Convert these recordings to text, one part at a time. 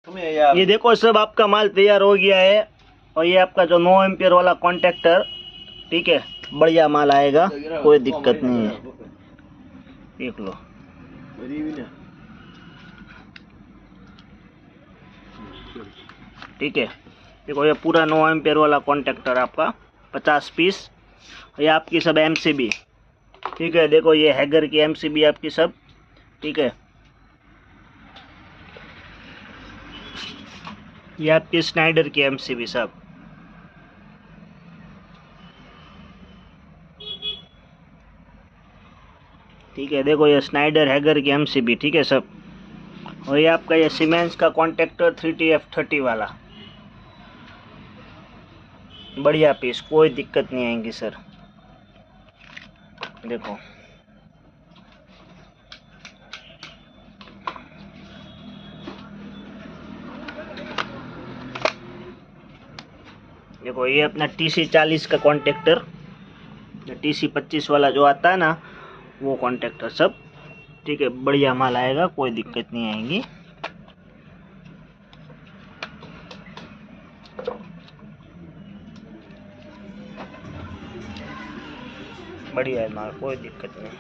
ये देखो सब आपका माल तैयार हो गया है। और ये आपका जो 9 एम्पियर वाला कॉन्टेक्टर, ठीक है, बढ़िया माल आएगा, कोई दिक्कत नहीं है। देख लो, ठीक है। देखो ये पूरा 9 एम्पियर वाला कॉन्टेक्टर आपका 50 पीस। ये आपकी सब एमसीबी, ठीक है। देखो ये हैगर की एमसीबी आपकी सब, ठीक है। ये आपकी स्नाइडर की एमसीबी सब, ठीक है। देखो ये स्नाइडर हैगर की एमसीबी, ठीक है सब। और ये आपका ये सीमेंस का कॉन्टेक्टर 3TF30 वाला, बढ़िया पीस, कोई दिक्कत नहीं आएंगी सर। देखो देखो ये अपना TC40 का कॉन्टेक्टर, TC25 वाला जो आता है ना, वो कॉन्टेक्टर सब, ठीक है। बढ़िया माल आएगा, कोई दिक्कत नहीं आएगी। बढ़िया है माल, कोई दिक्कत नहीं।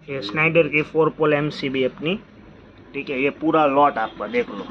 ये स्नाइडर की 4 पोल एमसीबी अपनी, ठीक है। ये पूरा लॉट आपका देख लो।